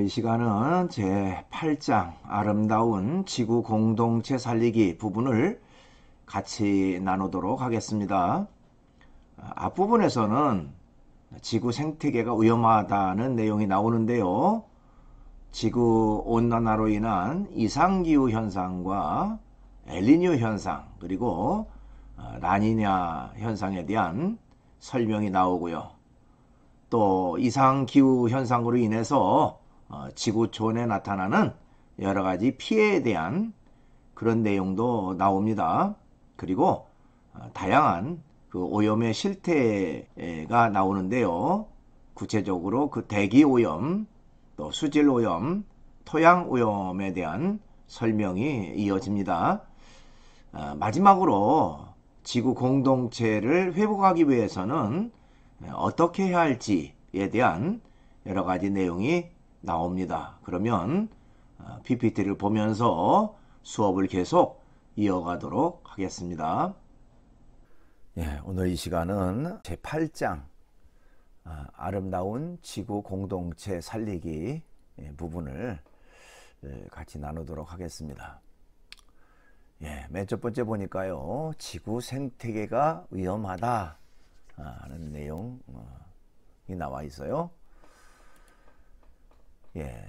이 시간은 제8장 아름다운 지구 공동체 살리기 부분을 같이 나누도록 하겠습니다. 앞부분에서는 지구 생태계가 위험하다는 내용이 나오는데요. 지구 온난화로 인한 이상기후 현상과 엘니뇨 현상 그리고 라니냐 현상에 대한 설명이 나오고요. 또 이상기후 현상으로 인해서 지구촌에 나타나는 여러가지 피해에 대한 그런 내용도 나옵니다. 그리고 다양한 그 오염의 실태가 나오는데요. 구체적으로 그 대기오염, 또 수질오염, 토양오염에 대한 설명이 이어집니다. 마지막으로 지구 공동체를 회복하기 위해서는 어떻게 해야 할지에 대한 여러 가지 내용이 나옵니다. 그러면 PPT를 보면서 수업을 계속 이어가도록 하겠습니다. 오늘 이 시간은 제8장 아름다운 지구 공동체 살리기 부분을 같이 나누도록 하겠습니다. 맨 첫 번째 보니까요, 지구 생태계가 위험하다 하는 내용이 나와 있어요.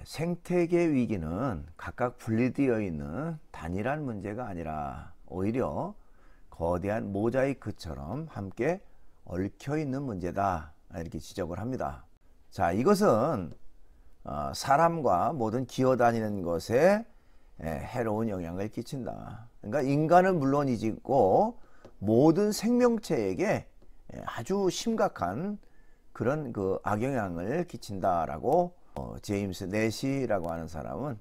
생태계 위기는 각각 분리되어 있는 단일한 문제가 아니라 오히려 거대한 모자이크처럼 함께 얽혀 있는 문제다, 이렇게 지적을 합니다. 자, 이것은 사람과 모든 기어다니는 것에 해로운 영향을 끼친다. 그러니까 인간은 물론이고 모든 생명체에게 아주 심각한 그런 그 악영향을 끼친다라고 제임스 내시라고 하는 사람은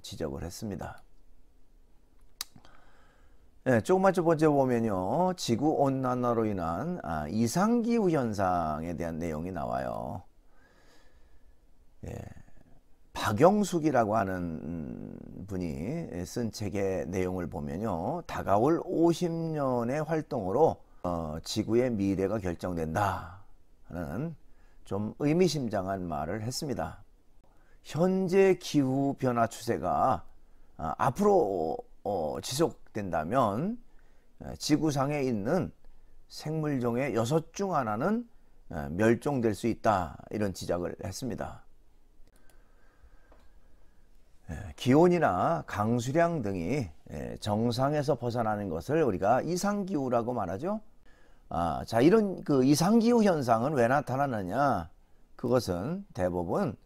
지적을 했습니다. 조금만 첫 번째 보면요, 지구 온난화로 인한 이상기후 현상에 대한 내용이 나와요. 박영숙이라고 하는 분이 쓴 책의 내용을 보면요, 다가올 50년의 활동으로 지구의 미래가 결정된다 하는 좀 의미심장한 말을 했습니다. 현재 기후변화 추세가 앞으로 지속된다면 지구상에 있는 생물종의 6 중 하나는 멸종될 수 있다, 이런 지적을 했습니다. 기온이나 강수량 등이 정상에서 벗어나는 것을 우리가 이상기후라고 말하죠. 자, 이런 그 이상기후 현상은 왜 나타나느냐? 그것은 대부분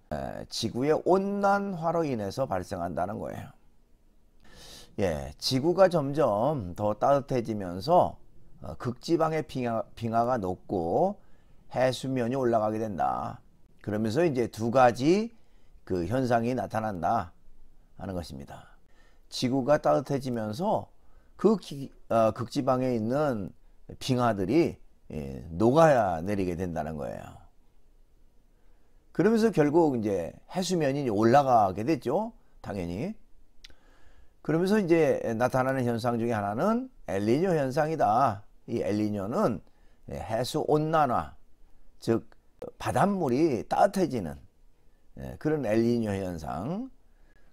지구의 온난화로 인해서 발생한다는 거예요. 지구가 점점 더 따뜻해지면서 극지방의 빙하가 녹고 해수면이 올라가게 된다. 그러면서 이제 두 가지 그 현상이 나타난다 하는 것입니다. 지구가 따뜻해지면서 그 극지방에 있는 빙하들이 녹아내리게 된다는 거예요. 그러면서 결국 이제 해수면이 올라가게 됐죠, 당연히. 그러면서 이제 나타나는 현상 중에 하나는 엘니뇨 현상이다. 이 엘니뇨는 해수 온난화, 즉 바닷물이 따뜻해지는 그런 엘니뇨 현상.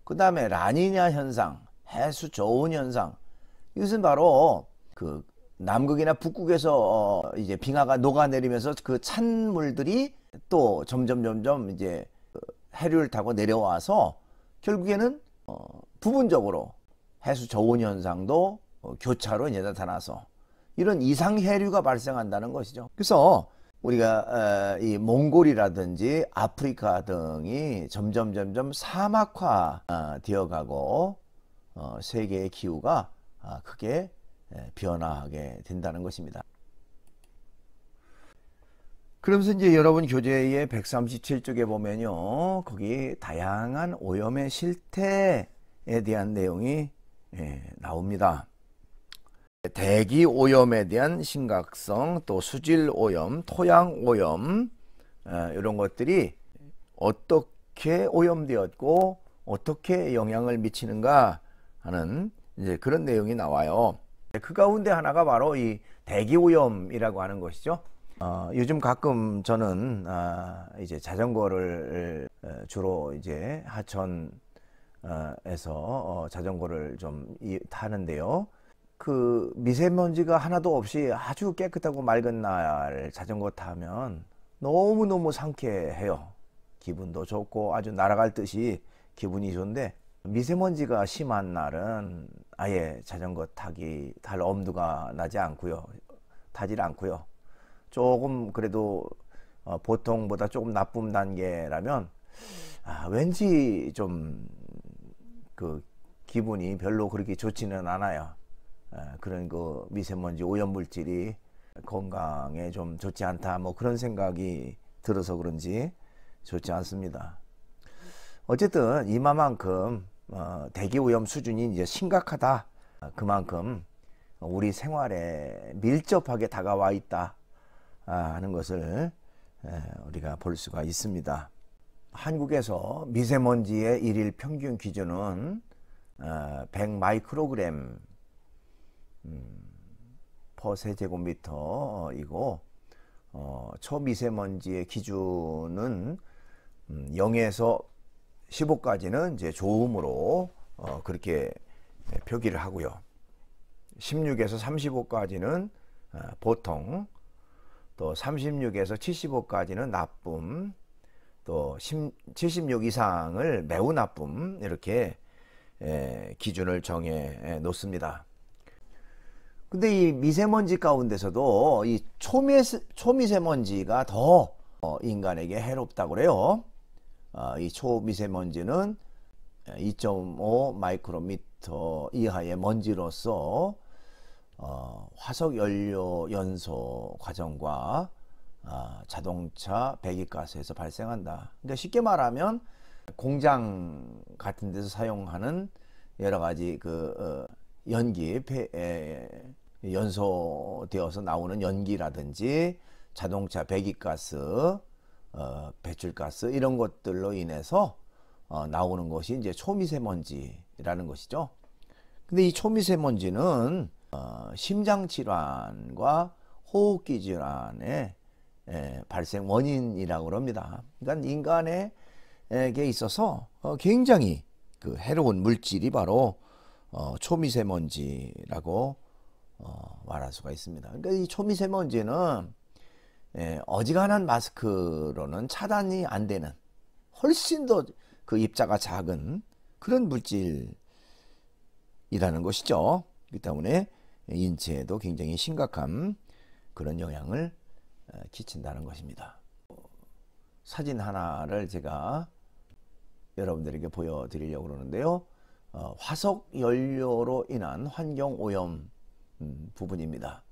그 다음에 라니냐 현상, 해수 저온 현상. 이것은 바로 그 남극이나 북극에서 이제 빙하가 녹아내리면서 그 찬물들이 또 점점 이제 해류를 타고 내려와서 결국에는 부분적으로 해수 저온 현상도 교차로 이제 나타나서 이런 이상해류가 발생한다는 것이죠. 그래서 우리가 이 몽골이라든지 아프리카 등이 점점 사막화 되어가고 세계의 기후가 크게 변화하게 된다는 것입니다. 그러면서 이제 여러분 교재의 137쪽에 보면요, 거기 다양한 오염의 실태에 대한 내용이 나옵니다. 대기 오염에 대한 심각성, 또 수질 오염, 토양 오염, 이런 것들이 어떻게 오염되었고 어떻게 영향을 미치는가 하는 이제 그런 내용이 나와요. 그 가운데 하나가 바로 이 대기 오염이라고 하는 것이죠. 요즘 가끔 저는 이제 자전거를 주로 이제 하천에서 자전거를 좀 타는데요. 그 미세먼지가 하나도 없이 아주 깨끗하고 맑은 날 자전거 타면 너무너무 상쾌해요. 기분도 좋고 아주 날아갈 듯이 기분이 좋은데, 미세먼지가 심한 날은 아예 자전거 탈 엄두가 나지 않고요. 타질 않고요. 조금 그래도 보통보다 조금 나쁨 단계라면 왠지 좀 그 기분이 별로 그렇게 좋지는 않아요. 그런 그 미세먼지 오염물질이 건강에 좀 좋지 않다, 뭐 그런 생각이 들어서 그런지 좋지 않습니다. 어쨌든 이만큼 대기 오염 수준이 이제 심각하다, 그만큼 우리 생활에 밀접하게 다가와 있다 하는 것을 우리가 볼 수가 있습니다. 한국에서 미세먼지의 일일 평균 기준은 100 마이크로그램 퍼 세제곱미터이고, 초미세먼지의 기준은 0에서 15까지는 이제 좋음으로 그렇게 표기를 하고요. 16에서 35까지는 보통, 또 36에서 75까지는 나쁨, 또 76 이상을 매우 나쁨, 이렇게 기준을 정해 놓습니다. 근데 이 미세먼지 가운데서도 이 초미세먼지가 더 인간에게 해롭다고 그래요. 이 초미세먼지는 2.5 마이크로미터 이하의 먼지로서 화석연료 연소 과정과 자동차 배기가스에서 발생한다. 그러니까 쉽게 말하면 공장 같은 데서 사용하는 여러 가지 그 연기, 연소되어서 나오는 연기라든지 자동차 배기가스, 배출가스, 이런 것들로 인해서 나오는 것이 이제 초미세먼지라는 것이죠. 근데 이 초미세먼지는 심장 질환과 호흡기 질환의 발생 원인이라고 합니다. 그러니까 인간에게 있어서 굉장히 그 해로운 물질이 바로 초미세먼지라고 말할 수가 있습니다. 그러니까 이 초미세먼지는 어지간한 마스크로는 차단이 안 되는, 훨씬 더 그 입자가 작은 그런 물질이라는 것이죠. 그렇기 때문에 인체에도 굉장히 심각한 그런 영향을 끼친다는 것입니다. 사진 하나를 제가 여러분들에게 보여드리려고 그러는데요. 화석 연료로 인한 환경 오염 부분입니다.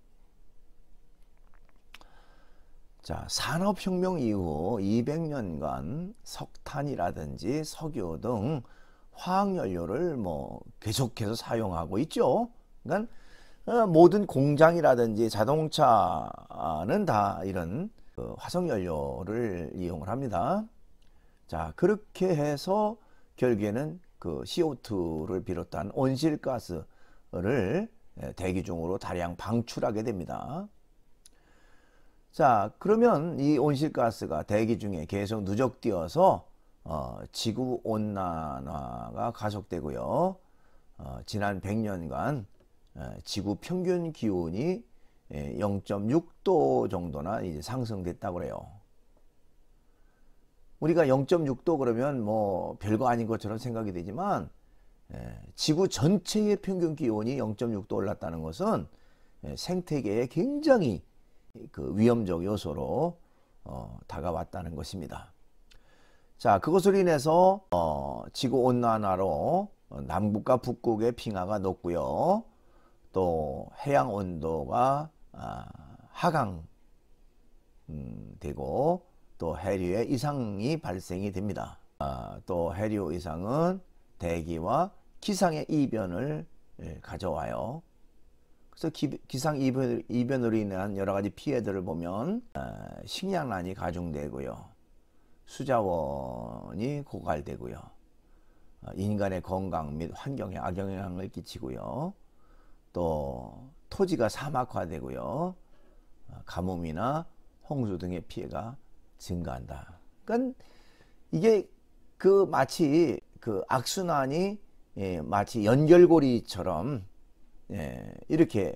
자, 산업혁명 이후 200년간 석탄이라든지 석유 등 화학연료를 뭐 계속해서 사용하고 있죠. 그러니까 모든 공장이라든지 자동차는 다 이런 화석연료를 이용을 합니다. 자, 그렇게 해서 결국에는 그 CO2를 비롯한 온실가스를 대기 중으로 다량 방출하게 됩니다. 자, 그러면 이 온실가스가 대기 중에 계속 누적되어서 지구 온난화가 가속되고요. 지난 100년간 지구 평균 기온이 0.6도 정도나 이제 상승됐다고 그래요. 우리가 0.6도 그러면 뭐 별거 아닌 것처럼 생각이 되지만, 지구 전체의 평균 기온이 0.6도 올랐다는 것은 생태계에 굉장히 그 위험적 요소로 다가왔다는 것입니다. 자, 그것으로 인해서 지구 온난화로 남극과 북극의 빙하가 높고요. 또 해양 온도가 하강되고 또 해류에 이상이 발생이 됩니다. 또 해류 이상은 대기와 기상의 이변을 가져와요. 그래서 기상 이변으로 인한 여러 가지 피해들을 보면 식량난이 가중되고요, 수자원이 고갈되고요, 인간의 건강 및 환경에 악영향을 끼치고요, 또 토지가 사막화되고요, 가뭄이나 홍수 등의 피해가 증가한다. 그러니까 이게 그 마치 그 악순환이 마치 연결고리처럼 이렇게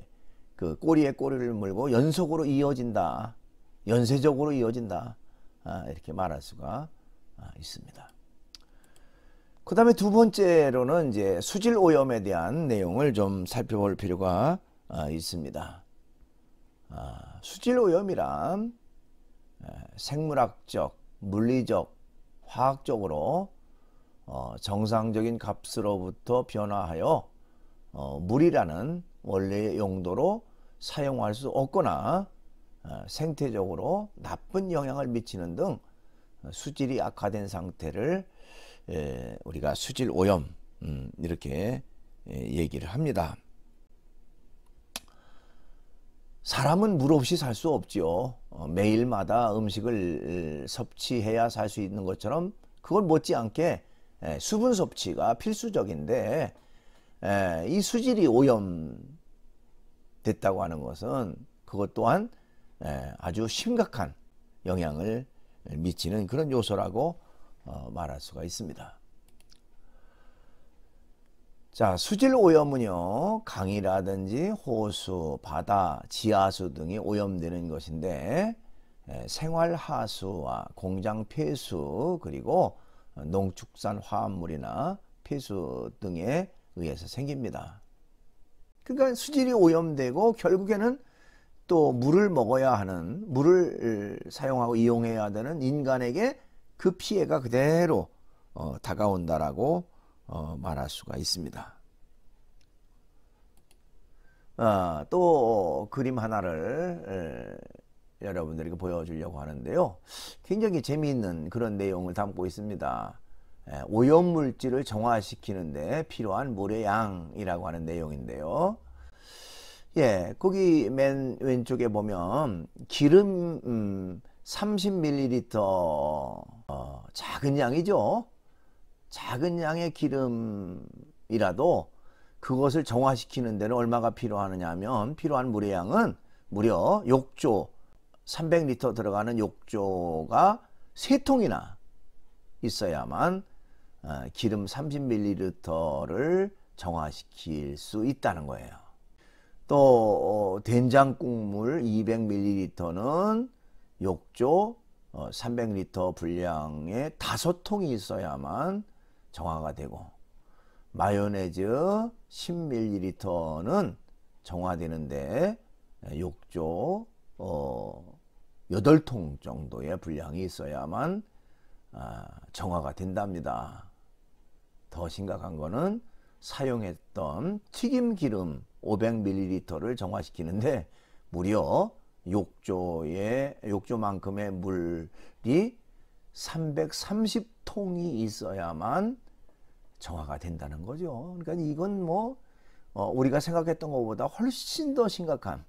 그 꼬리에 꼬리를 물고 연속으로 이어진다. 연쇄적으로 이어진다. 이렇게 말할 수가 있습니다. 그 다음에 두 번째로는 이제 수질 오염에 대한 내용을 좀 살펴볼 필요가 있습니다. 수질 오염이란 생물학적, 물리적, 화학적으로 정상적인 값으로부터 변화하여 물이라는 원래의 용도로 사용할 수 없거나 생태적으로 나쁜 영향을 미치는 등 수질이 악화된 상태를 우리가 수질 오염 이렇게 얘기를 합니다. 사람은 물 없이 살 수 없지요. 매일마다 음식을 섭취해야 살 수 있는 것처럼 그걸 못지않게 수분 섭취가 필수적인데 이 수질이 오염됐다고 하는 것은 그것 또한 아주 심각한 영향을 미치는 그런 요소라고 말할 수가 있습니다. 자, 수질 오염은요, 강이라든지 호수, 바다, 지하수 등이 오염되는 것인데 생활하수와 공장 폐수 그리고 농축산 화합물이나 폐수 등에 의해서 생깁니다. 그러니까 수질이 오염되고 결국에는 또 물을 먹어야 하는, 물을 사용하고 이용해야 되는 인간에게 그 피해가 그대로 다가온다라고 말할 수가 있습니다. 또 그림 하나를 여러분들에게 보여주려고 하는데요. 굉장히 재미있는 그런 내용을 담고 있습니다. 오염물질을 정화시키는데 필요한 물의 양이라고 하는 내용인데요. 거기 맨 왼쪽에 보면 기름 30ml 작은 양이죠. 작은 양의 기름이라도 그것을 정화시키는 데는 얼마가 필요하느냐 하면 필요한 물의 양은 무려 욕조 300리터 들어가는 욕조가 3통이나 있어야만 기름 30ml를 정화시킬 수 있다는 거예요. 또 된장국물 200ml는 욕조 300리터 분량의 5통이 있어야만 정화가 되고 마요네즈 10ml는 정화되는데 욕조 8통 정도의 분량이 있어야만 정화가 된답니다. 더 심각한 거는 사용했던 튀김기름 500ml를 정화시키는데 무려 욕조만큼의 물이 330통이 있어야만 정화가 된다는 거죠. 그러니까 이건 뭐 우리가 생각했던 것보다 훨씬 더 심각한,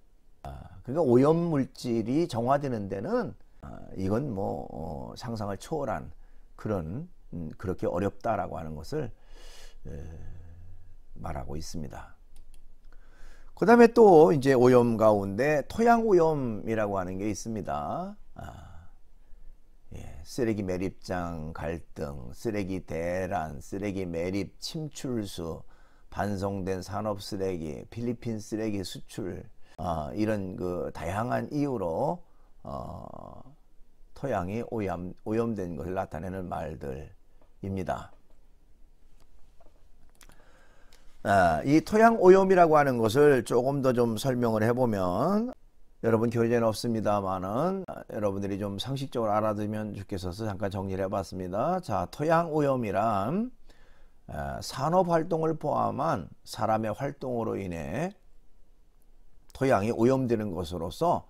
그러니까 오염물질이 정화되는 데는 이건 뭐 상상을 초월한 그런 그렇게 어렵다라고 하는 것을 말하고 있습니다. 그 다음에 또 이제 오염 가운데 토양 오염이라고 하는 게 있습니다. 쓰레기 매립장 갈등, 쓰레기 대란, 쓰레기 매립 침출수, 반송된 산업 쓰레기, 필리핀 쓰레기 수출, 이런 그 다양한 이유로 토양이 오염된 것을 나타내는 말들입니다. 이 토양 오염이라고 하는 것을 조금 더 좀 설명을 해보면, 여러분 교재는 없습니다만은 여러분들이 좀 상식적으로 알아두면 좋겠어서 잠깐 정리를 해봤습니다. 자, 토양 오염이란 산업 활동을 포함한 사람의 활동으로 인해 토양이 오염되는 것으로서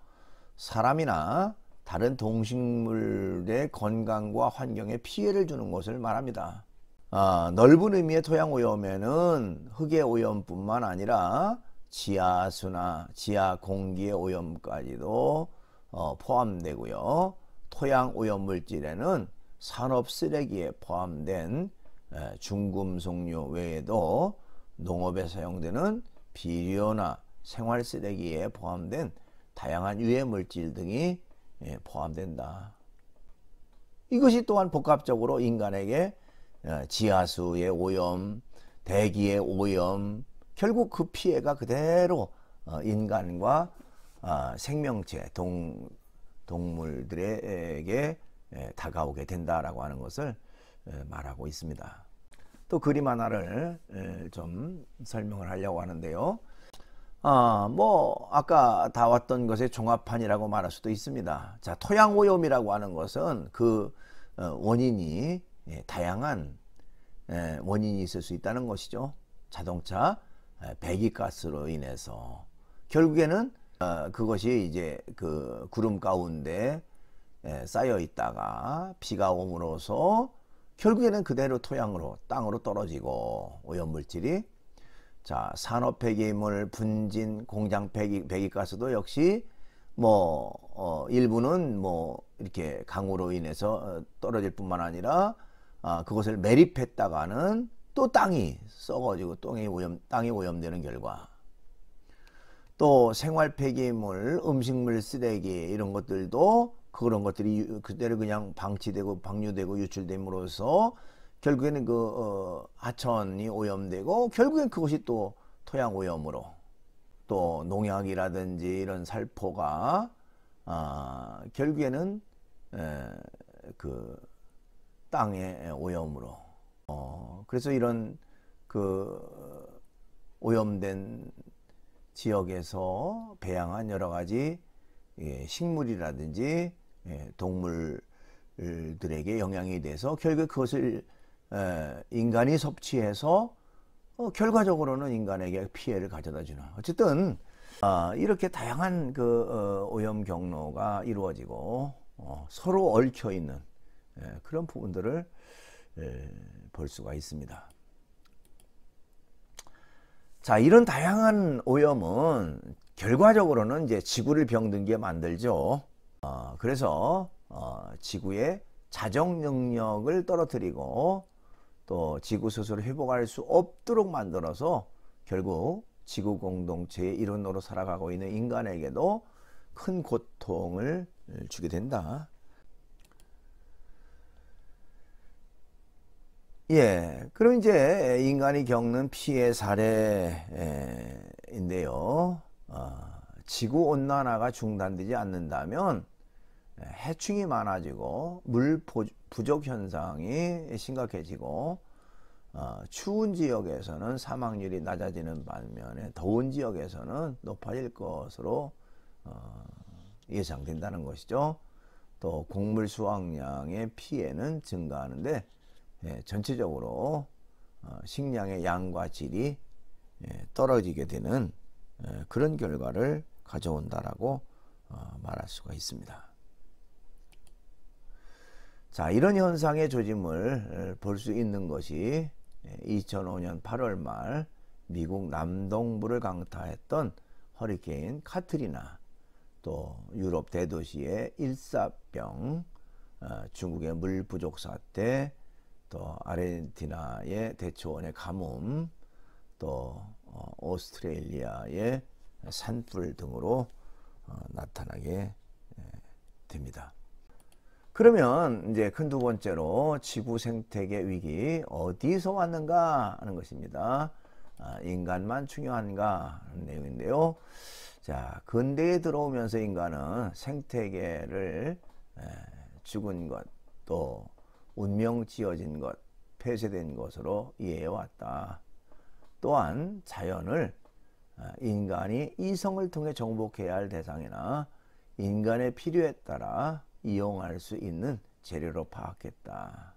사람이나 다른 동식물의 건강과 환경에 피해를 주는 것을 말합니다. 넓은 의미의 토양 오염에는 흙의 오염뿐만 아니라 지하수나 지하 공기의 오염까지도 포함되고요. 토양 오염 물질에는 산업 쓰레기에 포함된 중금속류 외에도 농업에 사용되는 비료나 생활 쓰레기에 포함된 다양한 유해 물질 등이 포함된다. 이것이 또한 복합적으로 인간에게 지하수의 오염, 대기의 오염, 결국 그 피해가 그대로 인간과 생명체, 동물들에게 다가오게 된다라고 하는 것을 말하고 있습니다. 또 그림 하나를 좀 설명을 하려고 하는데요. 뭐 아까 다왔던 것의 종합판이라고 말할 수도 있습니다. 자, 토양 오염이라고 하는 것은 그 원인이 다양한 원인이 있을 수 있다는 것이죠. 자동차 배기가스로 인해서 결국에는 그것이 이제 그 구름 가운데 쌓여 있다가 비가 옴으로써 결국에는 그대로 토양으로 땅으로 떨어지고 오염물질이, 자, 산업 폐기물, 분진, 공장 배기가스도 역시 뭐 일부는 뭐 이렇게 강우로 인해서 떨어질 뿐만 아니라 그것을 매립했다가는 또 땅이 썩어지고 땅이 오염되는 결과, 또 생활 폐기물, 음식물 쓰레기 이런 것들도 그런 것들이 그대로 그냥 방치되고 방류되고 유출됨으로써 결국에는 그 하천이 오염되고 결국엔 그것이 또 토양 오염으로, 또 농약이라든지 이런 살포가 결국에는 그 땅의 오염으로, 그래서 이런 그 오염된 지역에서 배양한 여러 가지 식물이라든지 동물들에게 영향이 돼서 결국 그것을 인간이 섭취해서 결과적으로는 인간에게 피해를 가져다 주는, 어쨌든 이렇게 다양한 그 오염 경로가 이루어지고 서로 얽혀 있는 그런 부분들을 볼 수가 있습니다. 자, 이런 다양한 오염은 결과적으로는 이제 지구를 병들게 만들죠. 그래서 지구의 자정 능력을 떨어뜨리고 또 지구 스스로 회복할 수 없도록 만들어서 결국 지구 공동체의 일원으로 살아가고 있는 인간에게도 큰 고통을 주게 된다. 그럼 이제 인간이 겪는 피해 사례인데요. 지구 온난화가 중단되지 않는다면 해충이 많아지고 물 부족 현상이 심각해지고 추운 지역에서는 사망률이 낮아지는 반면에 더운 지역에서는 높아질 것으로 예상된다는 것이죠. 또 곡물 수확량의 피해는 증가하는데 전체적으로 식량의 양과 질이 떨어지게 되는 그런 결과를 가져온다라고 말할 수가 있습니다. 자, 이런 현상의 조짐을 볼 수 있는 것이 2005년 8월 말 미국 남동부를 강타했던 허리케인 카트리나, 또 유럽 대도시의 일사병, 중국의 물 부족 사태, 또 아르헨티나의 대초원의 가뭄, 또 오스트레일리아의 산불 등으로 나타나게 됩니다. 그러면 이제 큰 두 번째로 지구 생태계 위기 어디서 왔는가 하는 것입니다. 인간만 중요한가 하는 내용인데요. 자, 근대에 들어오면서 인간은 생태계를 죽은 것, 또 운명 지어진 것, 폐쇄된 것으로 이해해 왔다. 또한 자연을 인간이 이성을 통해 정복해야 할 대상이나 인간의 필요에 따라 이용할 수 있는 재료로 파악했다.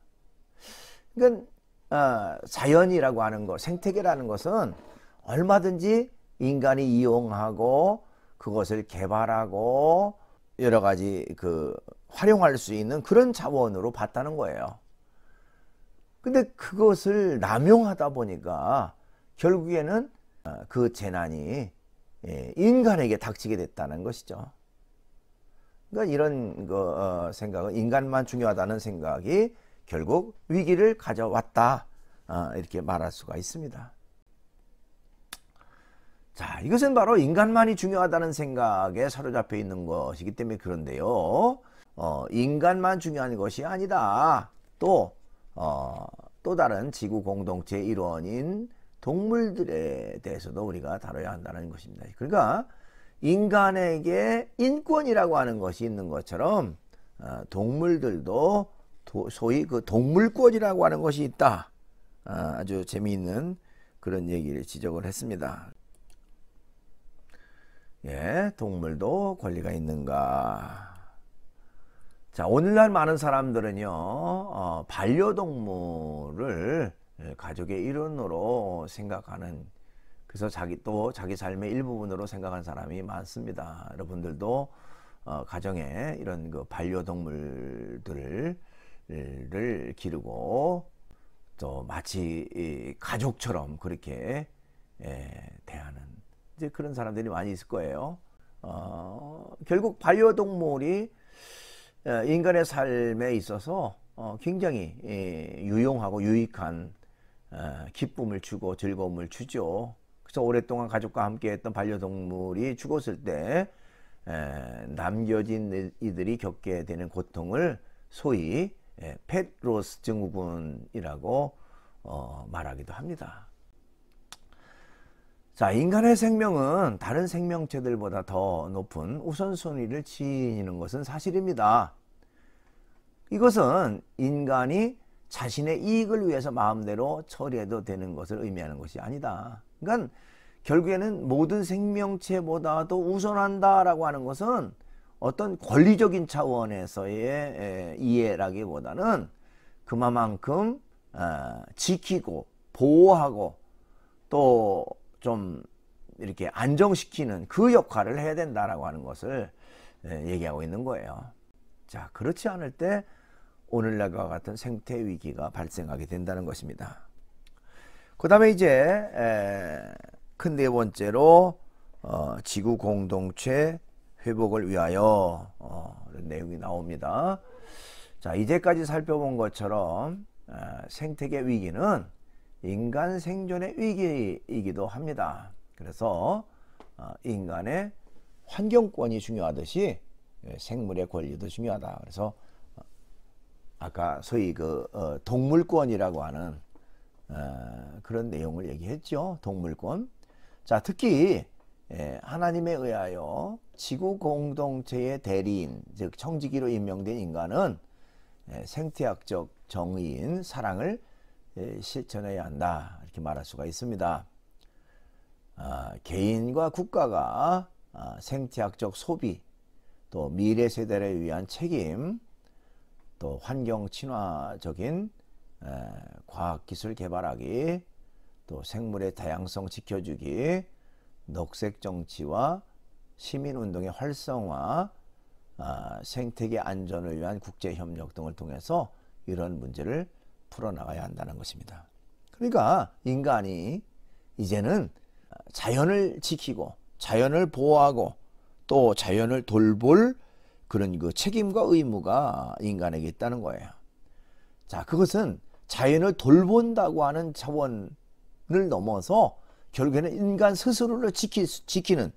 그러니까 자연이라고 하는 것, 생태계라는 것은 얼마든지 인간이 이용하고 그것을 개발하고 여러 가지 활용할 수 있는 그런 자원으로 봤다는 거예요. 근데 그것을 남용하다 보니까 결국에는 그 재난이 인간에게 닥치게 됐다는 것이죠. 그러니까 이런 생각은, 인간만 중요하다는 생각이 결국 위기를 가져왔다, 이렇게 말할 수가 있습니다. 자, 이것은 바로 인간만이 중요하다는 생각에 사로잡혀 있는 것이기 때문에 그런데요. 인간만 중요한 것이 아니다. 또 다른 지구 공동체의 일원인 동물들에 대해서도 우리가 다뤄야 한다는 것입니다. 그러니까 인간에게 인권이라고 하는 것이 있는 것처럼 동물들도 소위 그 동물권이라고 하는 것이 있다. 아주 재미있는 그런 얘기를 지적을 했습니다. 예, 동물도 권리가 있는가? 자, 오늘날 많은 사람들은요, 반려동물을 가족의 일원으로 생각하는, 그래서 자기 삶의 일부분으로 생각하는 사람이 많습니다. 여러분들도 가정에 이런 그 반려동물들을 기르고 또 마치 가족처럼 그렇게 대하는 이제 그런 사람들이 많이 있을 거예요. 결국 반려동물이 인간의 삶에 있어서 굉장히 유용하고 유익한 기쁨을 주고 즐거움을 주죠. 그래서 오랫동안 가족과 함께 했던 반려동물이 죽었을 때 남겨진 이들이 겪게 되는 고통을 소위 펫로스 증후군이라고 말하기도 합니다. 자, 인간의 생명은 다른 생명체들보다 더 높은 우선순위를 지니는 것은 사실입니다. 이것은 인간이 자신의 이익을 위해서 마음대로 처리해도 되는 것을 의미하는 것이 아니다. 그러니까 결국에는 모든 생명체보다도 우선한다라고 하는 것은 어떤 권리적인 차원에서의 이해라기보다는 그만큼 지키고 보호하고 또 좀 이렇게 안정시키는 그 역할을 해야 된다라고 하는 것을 얘기하고 있는 거예요. 자, 그렇지 않을 때 오늘날과 같은 생태 위기가 발생하게 된다는 것입니다. 그 다음에 이제 큰 네 번째로 지구 공동체 회복을 위하여 이런 내용이 나옵니다. 자, 이제까지 살펴본 것처럼 생태계 위기는 인간 생존의 위기이기도 합니다. 그래서 인간의 환경권이 중요하듯이 생물의 권리도 중요하다. 그래서 아까 소위 그 동물권이라고 하는 그런 내용을 얘기했죠. 동물권. 자, 특히 하나님에 의하여 지구 공동체의 대리인, 즉 청지기로 임명된 인간은 생태학적 정의인 사랑을 실천해야 한다, 이렇게 말할 수가 있습니다. 개인과 국가가 생태학적 소비, 또 미래 세대를 위한 책임, 또 환경 친화적인 과학기술 개발하기, 또 생물의 다양성 지켜주기, 녹색 정치와 시민운동의 활성화, 생태계 안전을 위한 국제협력 등을 통해서 이런 문제를 풀어나가야 한다는 것입니다. 그러니까 인간이 이제는 자연을 지키고 자연을 보호하고 또 자연을 돌볼 그런 그 책임과 의무가 인간에게 있다는 거예요. 자, 그것은 자연을 돌본다고 하는 차원을 넘어서 결국에는 인간 스스로를 지키는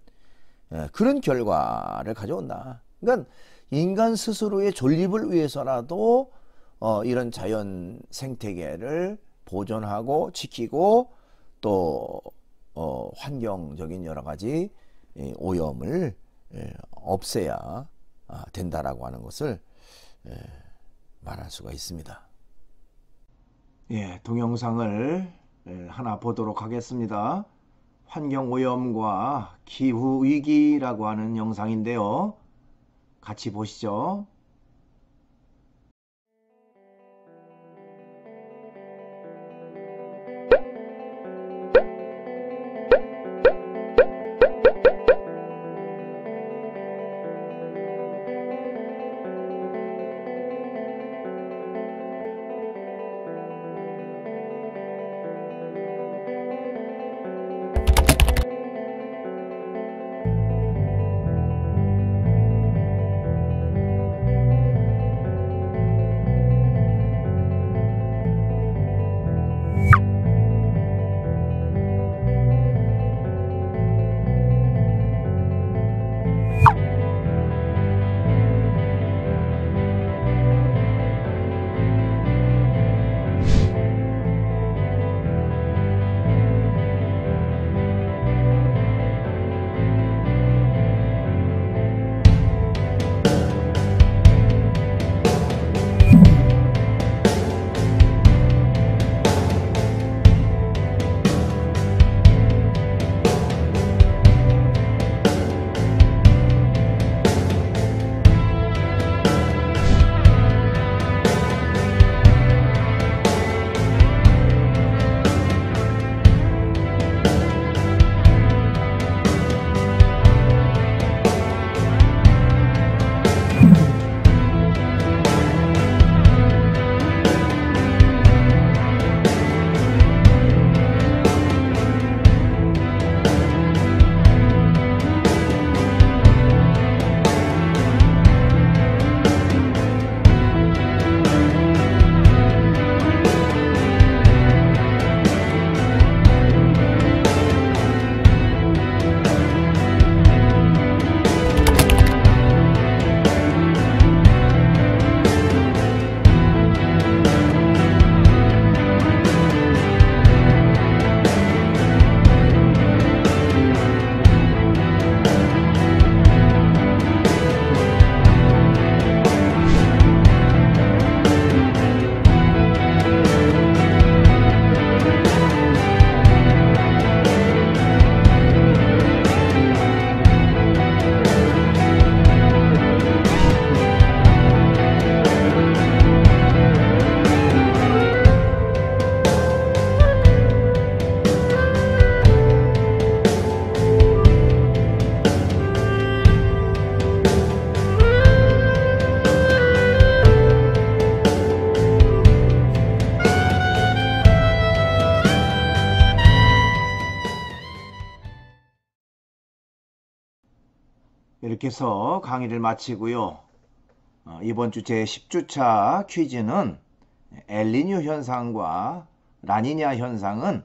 그런 결과를 가져온다. 그러니까 인간 스스로의 존립을 위해서라도 이런 자연 생태계를 보존하고 지키고 또 환경적인 여러 가지 오염을 없애야 된다라고 하는 것을 말할 수가 있습니다. 예, 동영상을 하나 보도록 하겠습니다. 환경오염과 기후위기라고 하는 영상인데요. 같이 보시죠. 이렇게 해서 강의를 마치고요. 이번 주 제 10주차 퀴즈는 엘니뇨 현상과 라니냐 현상은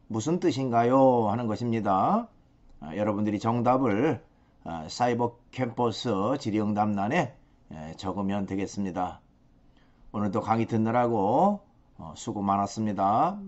무슨 뜻인가요? 하는 것입니다. 여러분들이 정답을 사이버 캠퍼스 질의응답란에 적으면 되겠습니다. 오늘도 강의 듣느라고 수고 많았습니다.